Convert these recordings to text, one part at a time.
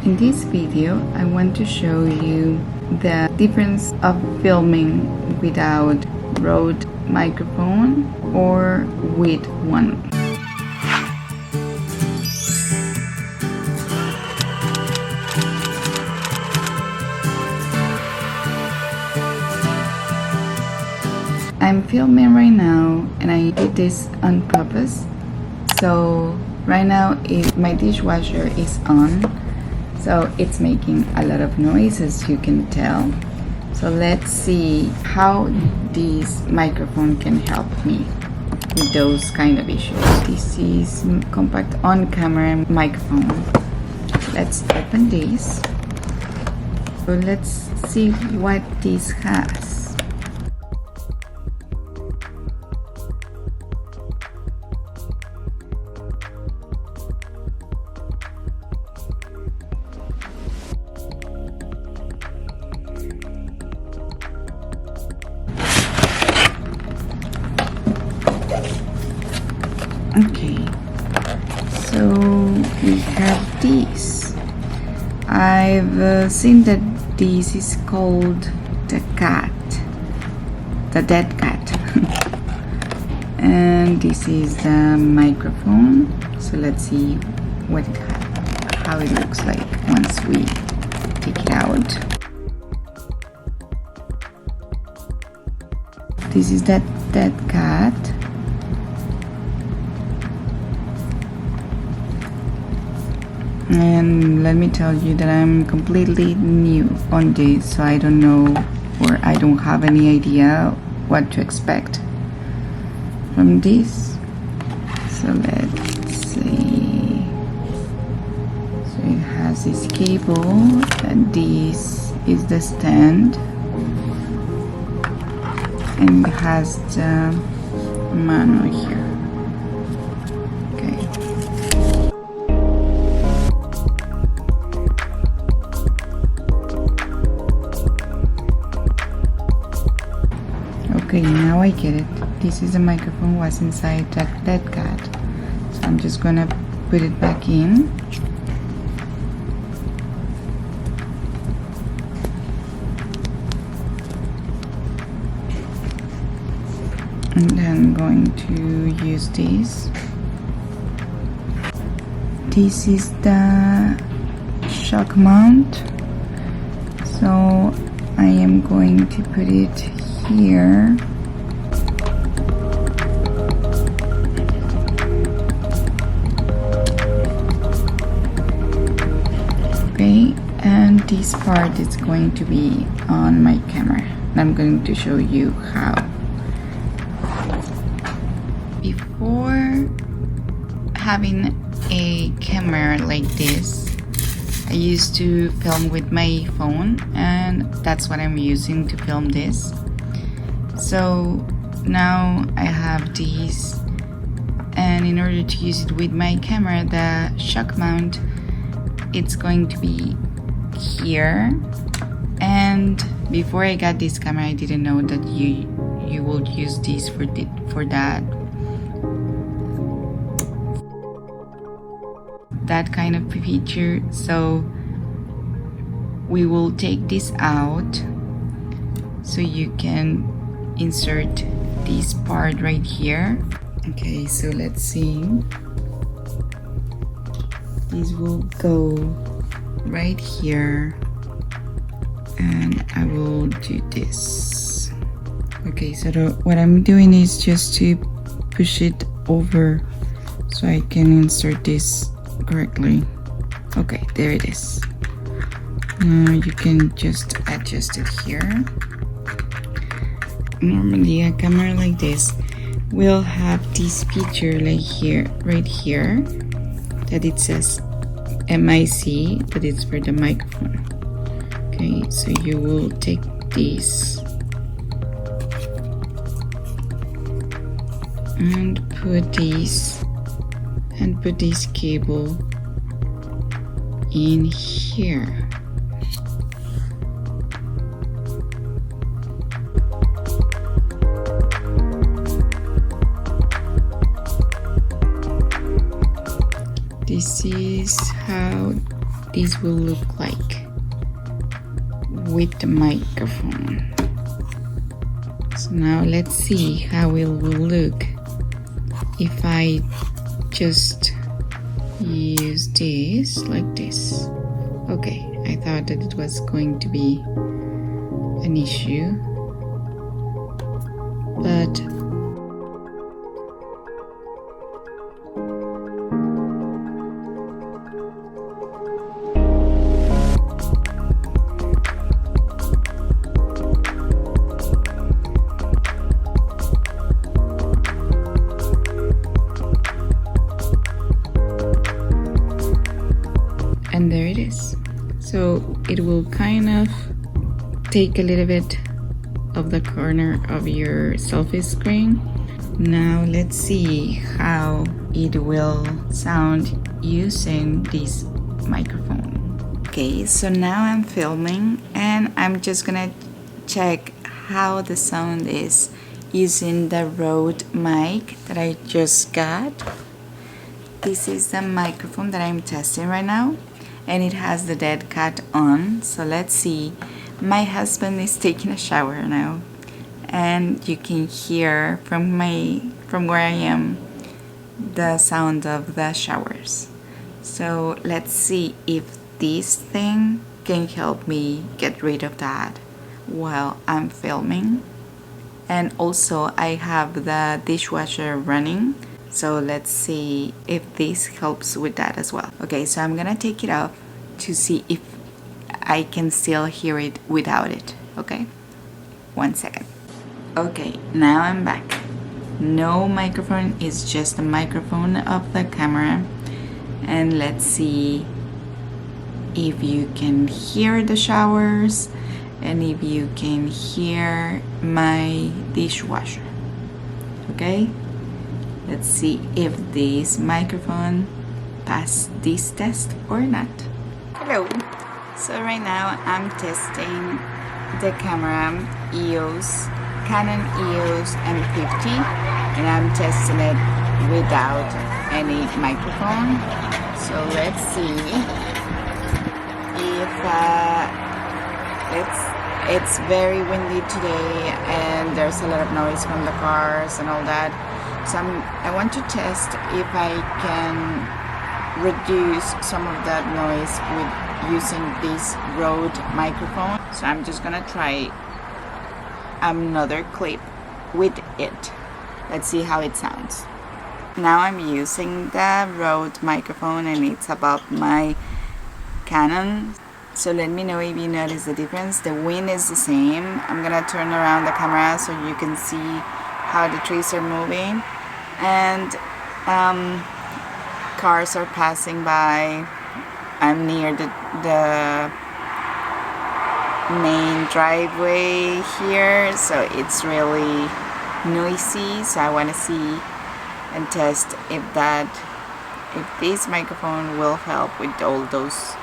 In this video, I want to show you the difference of filming without Rode microphone or with one. I'm filming right now and I did this on purpose. So right now my dishwasher is on, so it's making a lot of noise, as you can tell. So let's see how this microphone can help me with those kind of issues. This is compact on-camera microphone. Let's open this. So let's see what this has. Okay, so we have this. I've seen that this is called the dead cat. And this is the microphone. So let's see how it looks like once we take it out. This is that dead cat. And let me tell you that I'm completely new on this, so I don't know, or I don't have any idea what to expect from this. So let's see. So it has this cable, and this is the stand, and it has the manual here. Okay, now I get it. This is the microphone was inside that dead cat. So I'm just gonna put it back in. And then I'm going to use this. This is the shock mount. So I am going to put it here. Okay, and this part is going to be on my camera. I'm going to show you how. Before having a camera like this, I used to film with my phone, and that's what I'm using to film this. So now I have these, and in order to use it with my camera, the shock mount, it's going to be here. And before I got this camera, I didn't know that you will use this for that kind of feature. So we will take this out so you can insert this part right here. Okay, so let's see. This will go right here, and I will do this. Okay, so what I'm doing is just to push it over so I can insert this correctly. Okay, there it is. Now you can just adjust it here. Normally a camera like this will have this feature like here, right here, that it says MIC, that it's for the microphone. Okay, so you will take this and put this cable in here. This is how this will look like with the microphone. So now let's see how it will look if I just use this like this. Okay, I thought that it was going to be an issue, but and there it is. So it will kind of take a little bit of the corner of your selfie screen. Now let's see how it will sound using this microphone. Okay, so now I'm filming and I'm just gonna check how the sound is using the Rode mic that I just got. This is the microphone that I'm testing right now, and it has the dead cat on. So let's see. My husband is taking a shower now, and you can hear from where I am the sound of the showers. So let's see if this thing can help me get rid of that while I'm filming. And also I have the dishwasher running, so let's see if this helps with that as well. Okay, so I'm gonna take it off to see if I can still hear it without it. Okay, 1 second. Okay, now I'm back. No microphone, is just the microphone of the camera. And let's see if you can hear the showers and if you can hear my dishwasher. Okay, let's see if this microphone passed this test or not. Hello. So right now I'm testing the camera Canon EOS M50, and I'm testing it without any microphone. So let's see if it's very windy today and there's a lot of noise from the cars and all that. So I want to test if I can reduce some of that noise with using this Rode microphone. So I'm just gonna try another clip with it. Let's see how it sounds. Now I'm using the Rode microphone and it's above my Canon. So let me know if you notice the difference. The wind is the same. I'm gonna turn around the camera so you can see how the trees are moving, and cars are passing by. I'm near the main driveway here, so it's really noisy. So I want to see and test if this microphone will help with all those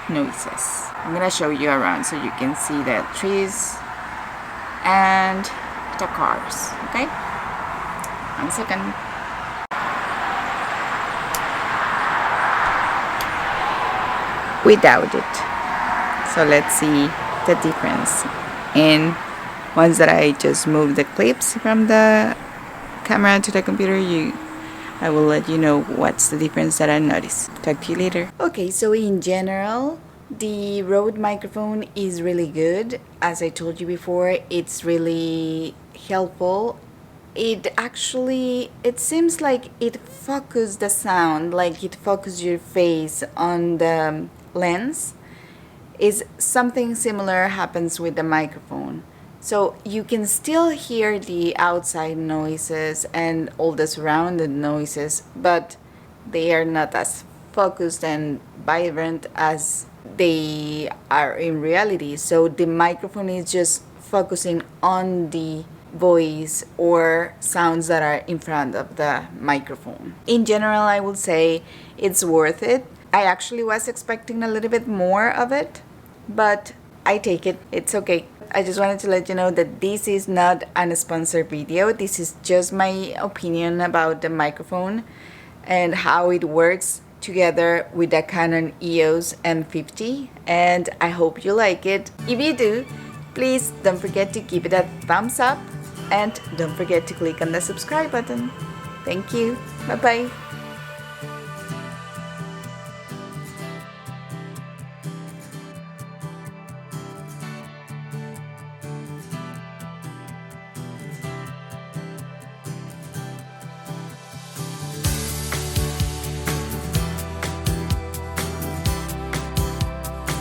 noises. I'm gonna show you around so you can see the trees and the cars. Okay, 1 second. Without it. So let's see the difference. And once that I just move the clips from the camera to the computer, I will let you know what's the difference that I noticed. Talk to you later. Okay, so in general, the Rode microphone is really good. As I told you before, it's really helpful. It seems like it focuses the sound, like it focuses your face on the lens. Is something similar happens with the microphone. So you can still hear the outside noises and all the surrounded noises, but they are not as focused and vibrant as they are in reality. So the microphone is just focusing on the voice or sounds that are in front of the microphone. In general, I would say it's worth it. I actually was expecting a little bit more of it, but I take it. It's okay. I just wanted to let you know that this is not a sponsored video. This is just my opinion about the microphone and how it works together with the Canon EOS M50, and I hope you like it. If you do, please don't forget to give it a thumbs up and don't forget to click on the subscribe button. Thank you. Bye bye.